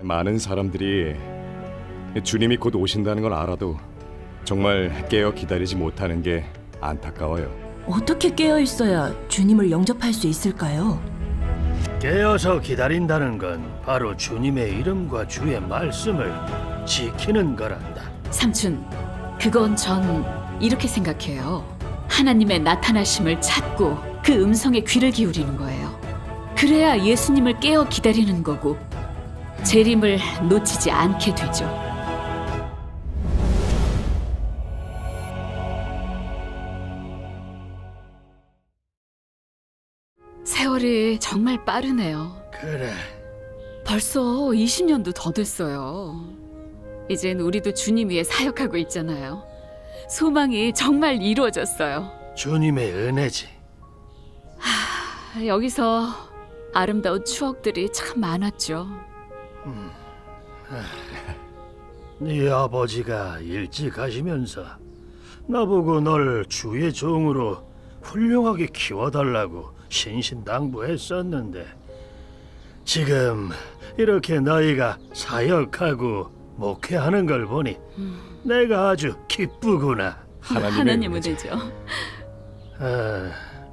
많은 사람들이 주님이 곧 오신다는 걸 알아도 정말 깨어 기다리지 못하는 게 안타까워요. 어떻게 깨어 있어야 주님을 영접할 수 있을까요? 깨어서 기다린다는 건 바로 주님의 이름과 주의 말씀을 지키는 거란다. 삼촌, 그건 전 이렇게 생각해요. 하나님의 나타나심을 찾고 그 음성에 귀를 기울이는 거예요. 그래야 예수님을 깨어 기다리는 거고 재림을 놓치지 않게 되죠. 세월이 정말 빠르네요. 그래, 벌써 20년도 더 됐어요. 이젠 우리도 주님 위에 사역하고 있잖아요. 소망이 정말 이루어졌어요. 주님의 은혜지. 여기서 아름다운 추억들이 참 많았죠. 네 아버지가 일찍 가시면서 나보고 널 주의 종으로 훌륭하게 키워달라고 신신당부했었는데 지금 이렇게 너희가 사역하고 목회하는 걸 보니 내가 아주 기쁘구나. 하나님 은혜죠.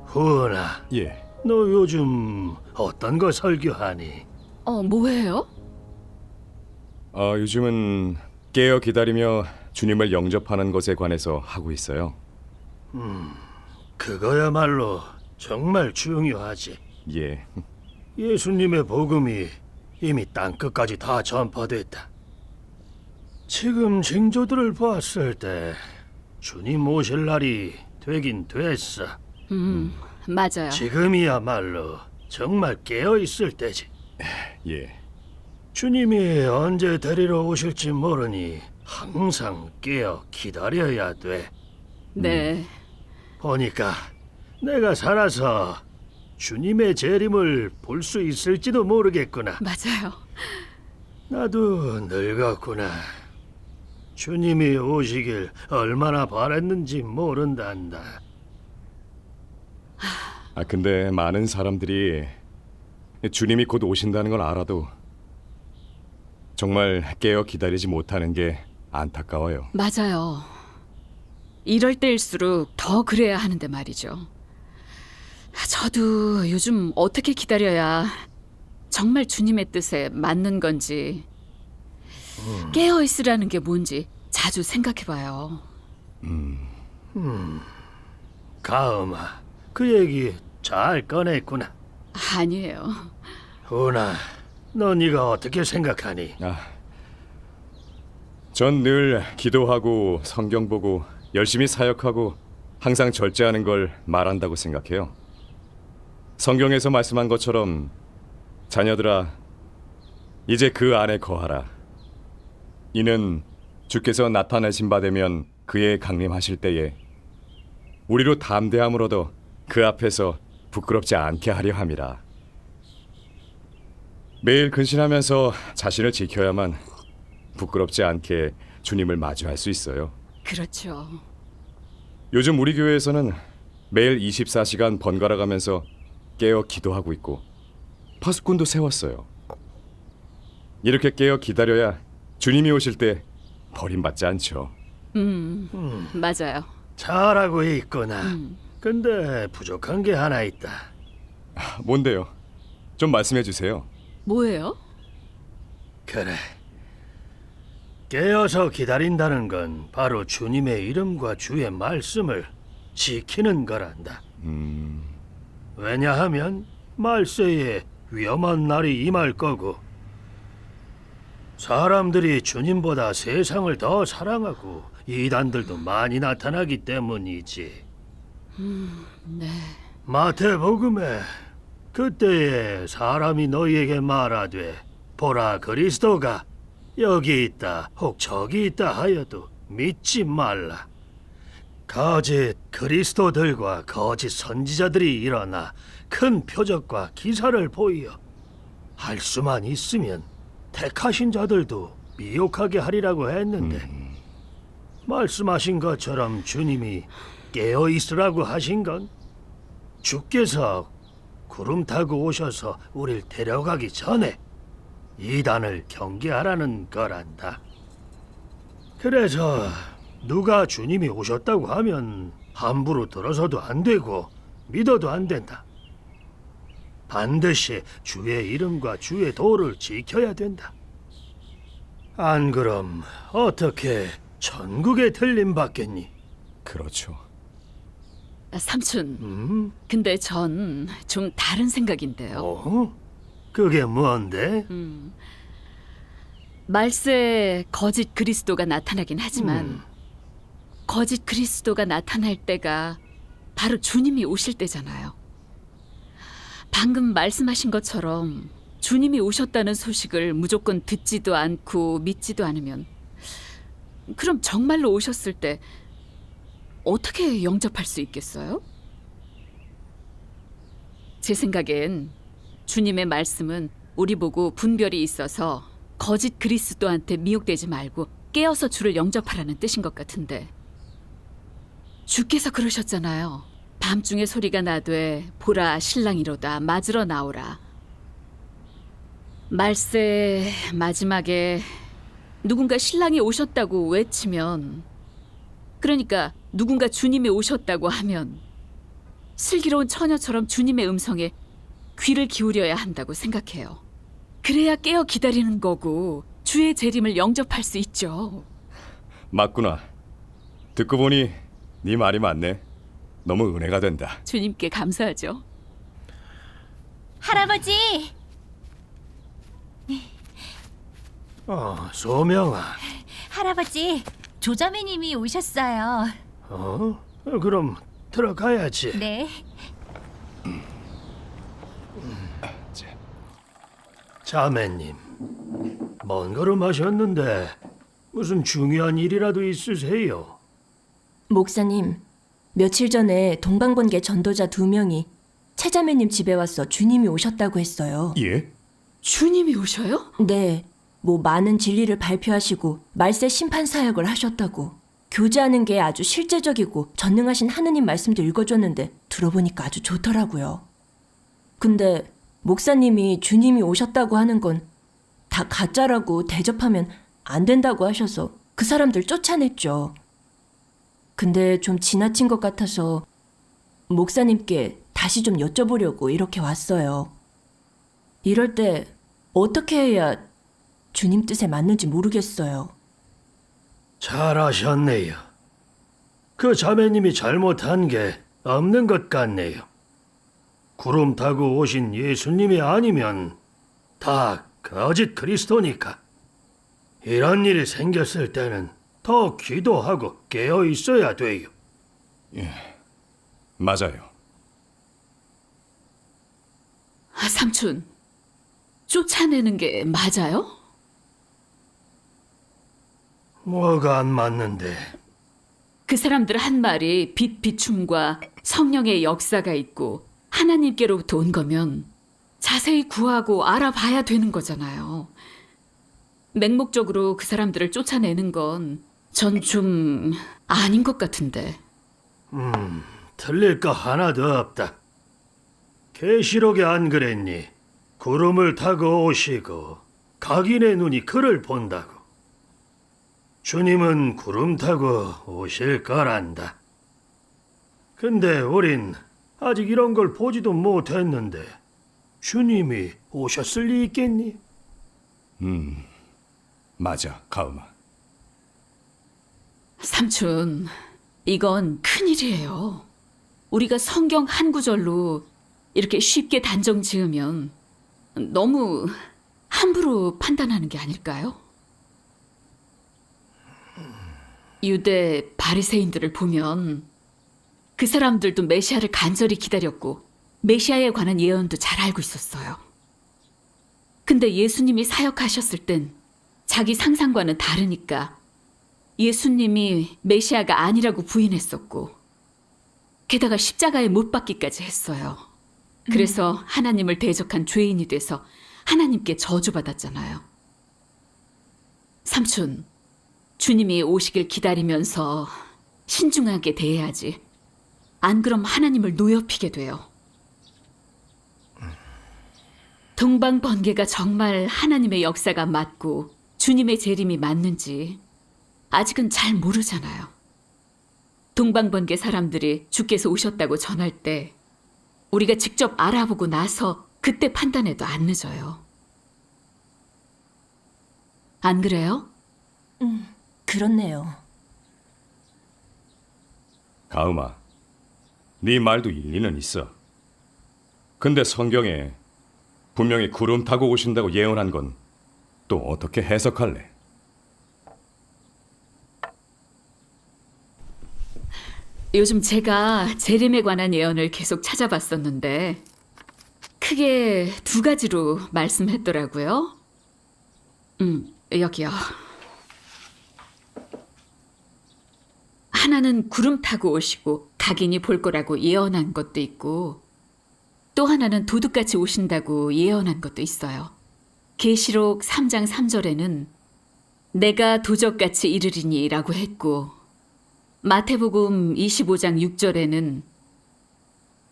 후은아, 예. 너 요즘 어떤 거 설교하니? 뭐예요? 요즘은 깨어 기다리며 주님을 영접하는 것에 관해서 하고 있어요. 그거야말로 정말 중요하지. 예. 예수님의 복음이 이미 땅끝까지 다 전파됐다. 지금 징조들을 봤을 때 주님 오실 날이 되긴 됐어. 맞아요. 지금이야말로 정말 깨어 있을 때지. 예. 주님이 언제 데리러 오실지 모르니 항상 깨어 기다려야 돼. 네. 보니까 내가 살아서 주님의 재림을 볼 수 있을지도 모르겠구나. 맞아요. 나도 늙었구나. 주님이 오시길 얼마나 바랬는지 모른단다. 근데 많은 사람들이 주님이 곧 오신다는 걸 알아도 정말 깨어 기다리지 못하는 게 안타까워요. 맞아요. 이럴 때일수록 더 그래야 하는데 말이죠. 저도 요즘 어떻게 기다려야 정말 주님의 뜻에 맞는 건지 깨어 있으라는 게 뭔지 자주 생각해봐요. 가음아, 그 얘기 잘 꺼냈구나. 아니에요. 훈아, 너 네가 어떻게 생각하니? 전 늘 기도하고 성경 보고 열심히 사역하고 항상 절제하는 걸 말한다고 생각해요. 성경에서 말씀한 것처럼 자녀들아, 이제 그 안에 거하라. 이는 주께서 나타내신 바 되면 그의 강림하실 때에 우리로 담대함을 얻어 그 앞에서 부끄럽지 않게 하려 함이라. 매일 근신하면서 자신을 지켜야만 부끄럽지 않게 주님을 마주할 수 있어요. 그렇죠. 요즘 우리 교회에서는 매일 24시간 번갈아 가면서 깨어 기도하고 있고 파수꾼도 세웠어요. 이렇게 깨어 기다려야 주님이 오실 때 버림받지 않죠. 맞아요. 잘하고 있구나. 근데 부족한 게 하나 있다. 뭔데요? 좀 말씀해 주세요. 뭐예요? 그래. 깨어서 기다린다는 건 바로 주님의 이름과 주의 말씀을 지키는 거란다. 왜냐하면 말세에 위험한 날이 임할 거고 사람들이 주님보다 세상을 더 사랑하고 이단들도 많이 나타나기 때문이지. 네. 마태복음에 그때에 사람이 너희에게 말하되 보라 그리스도가 여기 있다 혹 저기 있다 하여도 믿지 말라. 거짓 그리스도들과 거짓 선지자들이 일어나 큰 표적과 기사를 보이어 할 수만 있으면 택하신 자들도 미혹하게 하리라고 했는데 말씀하신 것처럼 주님이 깨어 있으라고 하신 건 주께서 구름 타고 오셔서 우릴 데려가기 전에 이단을 경계하라는 거란다. 그래서 누가 주님이 오셨다고 하면 함부로 들어서도 안 되고 믿어도 안 된다. 반드시 주의 이름과 주의 도를 지켜야 된다. 안 그럼 어떻게 천국에 들림 받겠니? 그렇죠. 삼촌, 근데 전 좀 다른 생각인데요. 어? 그게 뭔데? 말세에 거짓 그리스도가 나타나긴 하지만 거짓 그리스도가 나타날 때가 바로 주님이 오실 때잖아요. 방금 말씀하신 것처럼 주님이 오셨다는 소식을 무조건 듣지도 않고 믿지도 않으면 그럼 정말로 오셨을 때 어떻게 영접할 수 있겠어요? 제 생각엔 주님의 말씀은 우리 보고 분별이 있어서 거짓 그리스도한테 미혹되지 말고 깨어서 주를 영접하라는 뜻인 것 같은데 주께서 그러셨잖아요. 밤중에 소리가 나되 보라 신랑이로다 맞으러 나오라. 말세 마지막에 누군가 신랑이 오셨다고 외치면 그러니까 누군가 주님이 오셨다고 하면 슬기로운 처녀처럼 주님의 음성에 귀를 기울여야 한다고 생각해요. 그래야 깨어 기다리는 거고 주의 재림을 영접할 수 있죠. 맞구나. 듣고 보니 네 말이 맞네. 너무 은혜가 된다. 주님께 감사하죠. 할아버지, 소명아. 할아버지, 조자매님이 오셨어요. 그럼 들어가야지. 네. 자매님, 먼 걸음 하셨는데 무슨 중요한 일이라도 있으세요? 목사님, 며칠 전에 동방번개 전도자 2명이 채자매님 집에 와서 주님이 오셨다고 했어요. 예? 주님이 오셔요? 네, 뭐 많은 진리를 발표하시고 말세 심판 사역을 하셨다고. 교제하는 게 아주 실제적이고 전능하신 하느님 말씀도 읽어줬는데 들어보니까 아주 좋더라고요. 근데 목사님이 주님이 오셨다고 하는 건 다 가짜라고 대접하면 안 된다고 하셔서 그 사람들 쫓아냈죠. 근데 좀 지나친 것 같아서 목사님께 다시 좀 여쭤보려고 이렇게 왔어요. 이럴 때 어떻게 해야 주님 뜻에 맞는지 모르겠어요. 잘하셨네요. 그 자매님이 잘못한 게 없는 것 같네요. 구름 타고 오신 예수님이 아니면 다 거짓 그리스도니까. 이런 일이 생겼을 때는 더 기도하고 깨어 있어야 돼요. 맞아요. 삼촌, 쫓아내는 게 맞아요? 뭐가 안 맞는데? 그 사람들 한 말이 빛 비춤과 성령의 역사가 있고 하나님께로부터 온 거면 자세히 구하고 알아봐야 되는 거잖아요. 맹목적으로 그 사람들을 쫓아내는 건 전 좀 아닌 것 같은데. 틀릴 거 하나도 없다. 계시록에 안 그랬니? 구름을 타고 오시고 각인의 눈이 그를 본다고. 주님은 구름 타고 오실 거란다. 근데 우린 아직 이런 걸 보지도 못했는데 주님이 오셨을 리 있겠니? 맞아, 가음아. 삼촌, 이건 큰일이에요. 우리가 성경 한 구절로 이렇게 쉽게 단정 지으면 너무 함부로 판단하는 게 아닐까요? 유대 바리새인들을 보면 그 사람들도 메시아를 간절히 기다렸고 메시아에 관한 예언도 잘 알고 있었어요. 근데 예수님이 사역하셨을 땐 자기 상상과는 다르니까 예수님이 메시아가 아니라고 부인했었고 게다가 십자가에 못 박기까지 했어요. 그래서 하나님을 대적한 죄인이 돼서 하나님께 저주받았잖아요. 삼촌, 주님이 오시길 기다리면서 신중하게 대해야지. 안 그럼 하나님을 노엽히게 돼요. 동방번개가 정말 하나님의 역사가 맞고 주님의 재림이 맞는지 아직은 잘 모르잖아요. 동방번개 사람들이 주께서 오셨다고 전할 때 우리가 직접 알아보고 나서 그때 판단해도 안 늦어요. 안 그래요? 그렇네요. 가음아, 네 말도 일리는 있어. 근데 성경에 분명히 구름 타고 오신다고 예언한 건 또 어떻게 해석할래? 요즘 제가 재림에 관한 예언을 계속 찾아봤었는데 크게 두 가지로 말씀했더라고요. 여기요. 하나는 구름 타고 오시고 각인이 볼 거라고 예언한 것도 있고 또 하나는 도둑같이 오신다고 예언한 것도 있어요. 계시록 3장 3절에는 내가 도적같이 이르리니 라고 했고 마태복음 25장 6절에는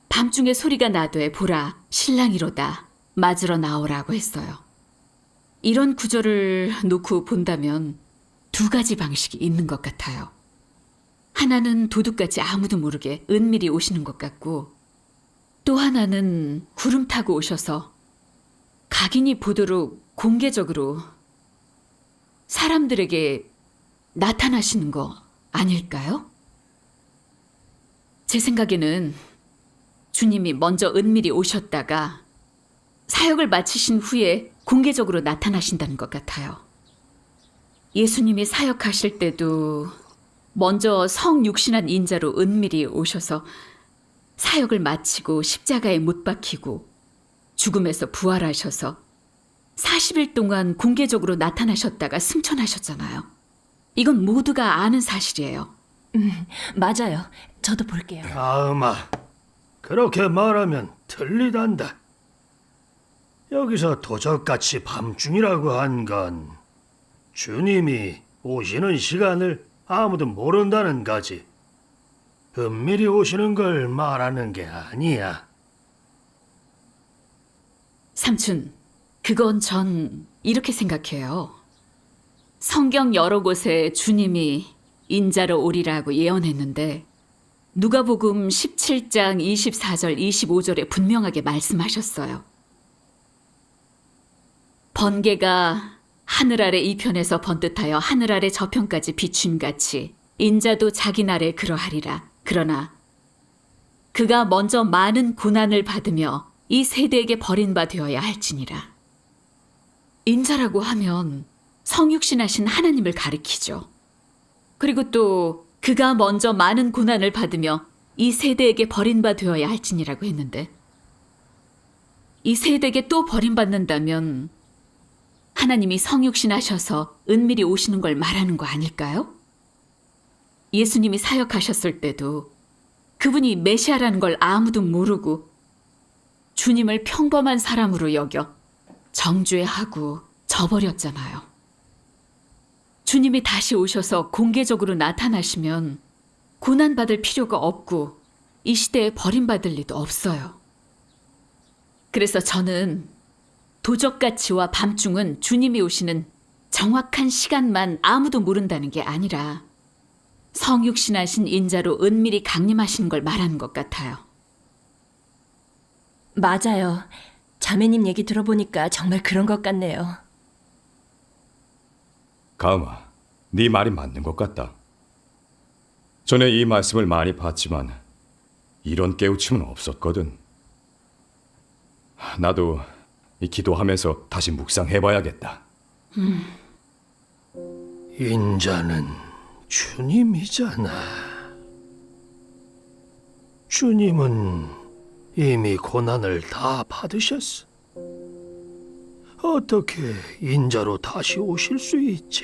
밤중에 소리가 나되 보라 신랑이로다 맞으러 나오라고 했어요. 이런 구절을 놓고 본다면 두 가지 방식이 있는 것 같아요. 하나는 도둑같이 아무도 모르게 은밀히 오시는 것 같고 또 하나는 구름 타고 오셔서 각인이 보도록 공개적으로 사람들에게 나타나시는 거 아닐까요? 제 생각에는 주님이 먼저 은밀히 오셨다가 사역을 마치신 후에 공개적으로 나타나신다는 것 같아요. 예수님이 사역하실 때도 먼저 성육신한 인자로 은밀히 오셔서 사역을 마치고 십자가에 못 박히고 죽음에서 부활하셔서 40일 동안 공개적으로 나타나셨다가 승천하셨잖아요. 이건 모두가 아는 사실이에요. 맞아요. 저도 볼게요. 가음아, 그렇게 말하면 틀리단다. 여기서 도적같이 밤중이라고 한 건 주님이 오시는 시간을 아무도 모른다는 거지. 은밀히 오시는 걸 말하는 게 아니야. 삼촌, 그건 전 이렇게 생각해요. 성경 여러 곳에 주님이 인자로 오리라고 예언했는데 누가복음 17장 24절 25절에 분명하게 말씀하셨어요. 번개가 하늘 아래 이편에서 번듯하여 하늘 아래 저편까지 비춘같이 인자도 자기 날에 그러하리라. 그러나 그가 먼저 많은 고난을 받으며 이 세대에게 버림바 되어야 할지니라. 인자라고 하면 성육신하신 하나님을 가리키죠. 그리고 또 그가 먼저 많은 고난을 받으며 이 세대에게 버림바 되어야 할지니라고 했는데 이 세대에게 또 버림받는다면 하나님이 성육신하셔서 은밀히 오시는 걸 말하는 거 아닐까요? 예수님이 사역하셨을 때도 그분이 메시아라는 걸 아무도 모르고 주님을 평범한 사람으로 여겨 정죄하고 저버렸잖아요. 주님이 다시 오셔서 공개적으로 나타나시면 고난받을 필요가 없고 이 시대에 버림받을 리도 없어요. 그래서 저는 도적가치와 밤중은 주님이 오시는 정확한 시간만 아무도 모른다는 게 아니라 성육신하신 인자로 은밀히 강림하시는 걸 말하는 것 같아요. 맞아요. 자매님 얘기 들어보니까 정말 그런 것 같네요. 가음아, 네 말이 맞는 것 같다. 전에 이 말씀을 많이 봤지만 이런 깨우침은 없었거든. 나도 이 기도하면서 다시 묵상해봐야겠다. 인자는 주님이잖아. 주님은 이미 고난을 다 받으셨어. 어떻게 인자로 다시 오실 수 있지?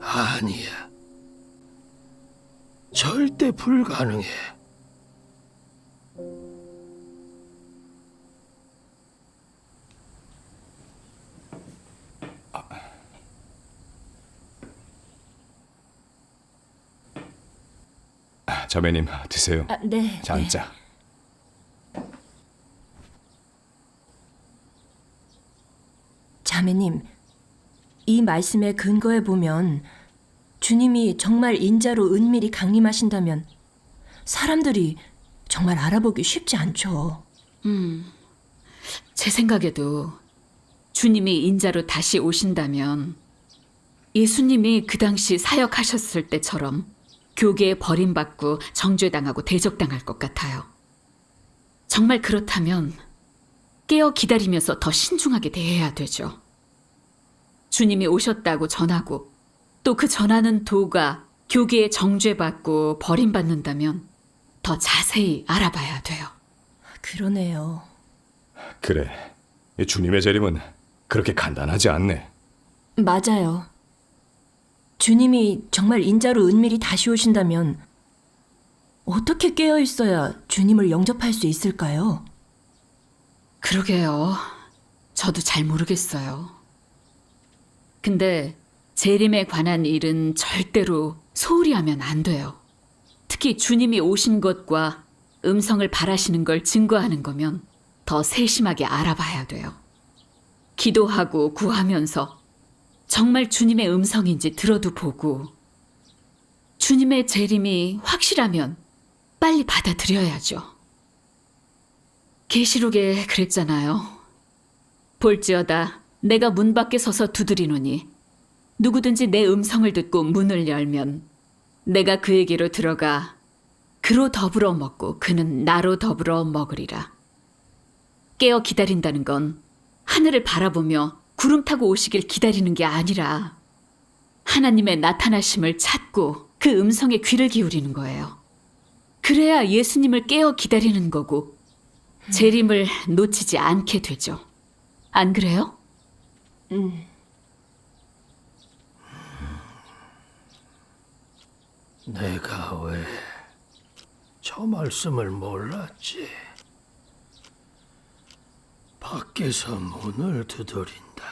아니야. 절대 불가능해. 자매님 드세요. 네. 자, 앉자. 자매님, 이 말씀의 근거에 보면 주님이 정말 인자로 은밀히 강림하신다면 사람들이 정말 알아보기 쉽지 않죠. 제 생각에도 주님이 인자로 다시 오신다면 예수님이 그 당시 사역하셨을 때처럼 교계에 버림받고 정죄당하고 대적당할 것 같아요. 정말 그렇다면 깨어 기다리면서 더 신중하게 대해야 되죠. 주님이 오셨다고 전하고 또 그 전하는 도가 교계에 정죄받고 버림받는다면 더 자세히 알아봐야 돼요. 그러네요. 그래, 이 주님의 재림은 그렇게 간단하지 않네. 맞아요. 주님이 정말 인자로 은밀히 다시 오신다면 어떻게 깨어 있어야 주님을 영접할 수 있을까요? 그러게요. 저도 잘 모르겠어요. 근데 재림에 관한 일은 절대로 소홀히 하면 안 돼요. 특히 주님이 오신 것과 음성을 바라시는 걸 증거하는 거면 더 세심하게 알아봐야 돼요. 기도하고 구하면서 정말 주님의 음성인지 들어도 보고 주님의 재림이 확실하면 빨리 받아들여야죠. 계시록에 그랬잖아요. 볼지어다 내가 문 밖에 서서 두드리노니 누구든지 내 음성을 듣고 문을 열면 내가 그에게로 들어가 그로 더불어 먹고 그는 나로 더불어 먹으리라. 깨어 기다린다는 건 하늘을 바라보며 구름 타고 오시길 기다리는 게 아니라 하나님의 나타나심을 찾고 그 음성에 귀를 기울이는 거예요. 그래야 예수님을 깨어 기다리는 거고 재림을 놓치지 않게 되죠. 안 그래요? 내가 왜 저 말씀을 몰랐지? 밖에서 문을 두드린다.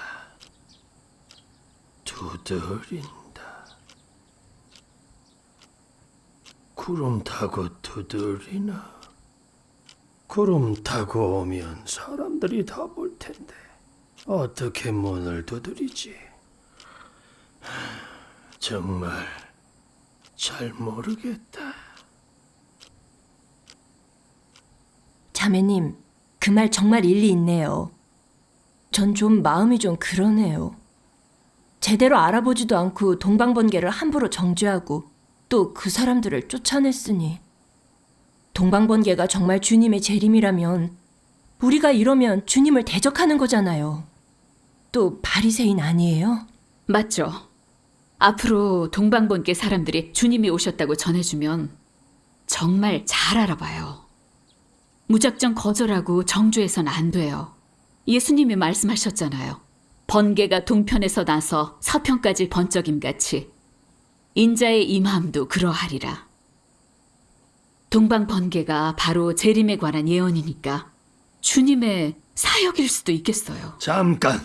구름 타고 두드리나? 구름 타고 오면 사람들이 다 볼 텐데 어떻게 문을 두드리지? 정말 잘 모르겠다. 자매님, 그 말 정말 일리 있네요. 전 좀 마음이 좀 그러네요. 제대로 알아보지도 않고 동방번개를 함부로 정죄하고 또 그 사람들을 쫓아냈으니 동방번개가 정말 주님의 재림이라면 우리가 이러면 주님을 대적하는 거잖아요. 또 바리새인 아니에요? 맞죠. 앞으로 동방번개 사람들이 주님이 오셨다고 전해주면 정말 잘 알아봐요. 무작정 거절하고 정죄해서는 안 돼요. 예수님이 말씀하셨잖아요. 번개가 동편에서 나서 서편까지 번쩍임같이 인자의 임함도 그러하리라. 동방번개가 바로 재림에 관한 예언이니까 주님의 사역일 수도 있겠어요. 잠깐.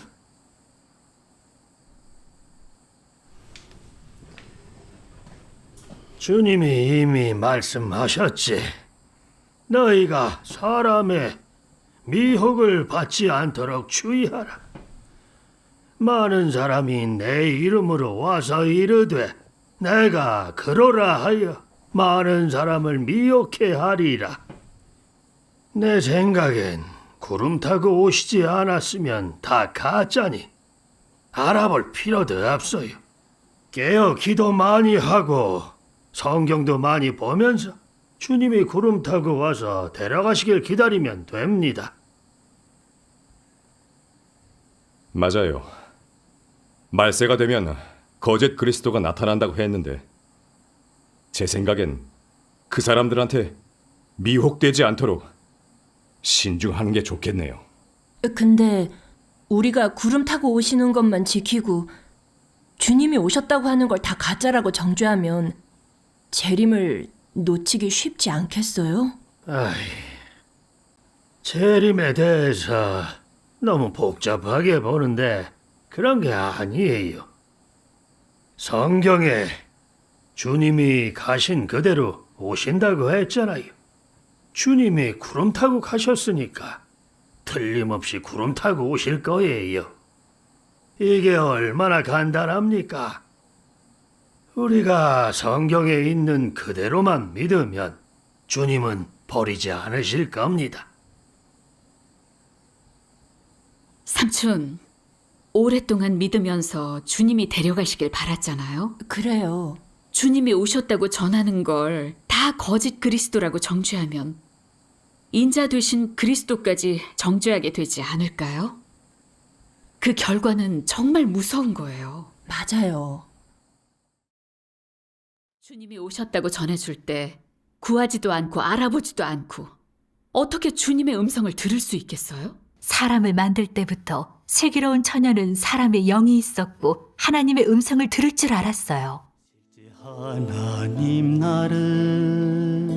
주님이 이미 말씀하셨지. 너희가 사람의 미혹을 받지 않도록 주의하라. 많은 사람이 내 이름으로 와서 이르되 내가 그러라 하여 많은 사람을 미혹해 하리라. 내 생각엔 구름 타고 오시지 않았으면 다 가짜니 알아볼 필요도 없어요. 깨어 기도 많이 하고 성경도 많이 보면서 주님이 구름 타고 와서 데려가시길 기다리면 됩니다. 맞아요. 말세가 되면 거짓 그리스도가 나타난다고 했는데 제 생각엔 그 사람들한테 미혹되지 않도록 신중하는 게 좋겠네요. 근데 우리가 구름 타고 오시는 것만 지키고 주님이 오셨다고 하는 걸 다 가짜라고 정죄하면 재림을 놓치기 쉽지 않겠어요? 재림에 대해서 너무 복잡하게 보는데 그런 게 아니에요. 성경에 주님이 가신 그대로 오신다고 했잖아요. 주님이 구름 타고 가셨으니까 틀림없이 구름 타고 오실 거예요. 이게 얼마나 간단합니까? 우리가 성경에 있는 그대로만 믿으면 주님은 버리지 않으실 겁니다. 삼촌, 오랫동안 믿으면서 주님이 데려가시길 바랐잖아요. 그래요. 주님이 오셨다고 전하는 걸 다 거짓 그리스도라고 정죄하면 인자 되신 그리스도까지 정죄하게 되지 않을까요? 그 결과는 정말 무서운 거예요. 맞아요. 주님이 오셨다고 전해줄 때 구하지도 않고 알아보지도 않고 어떻게 주님의 음성을 들을 수 있겠어요? 사람을 만들 때부터 슬기로운 처녀는 사람의 영이 있었고 하나님의 음성을 들을 줄 알았어요. 하나님 나를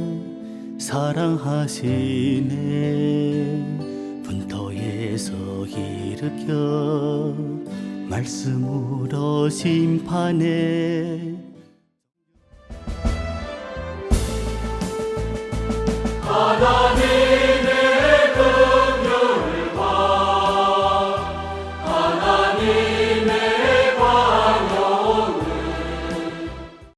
사랑하시네. 분터에서 일으켜 말씀으로 심판해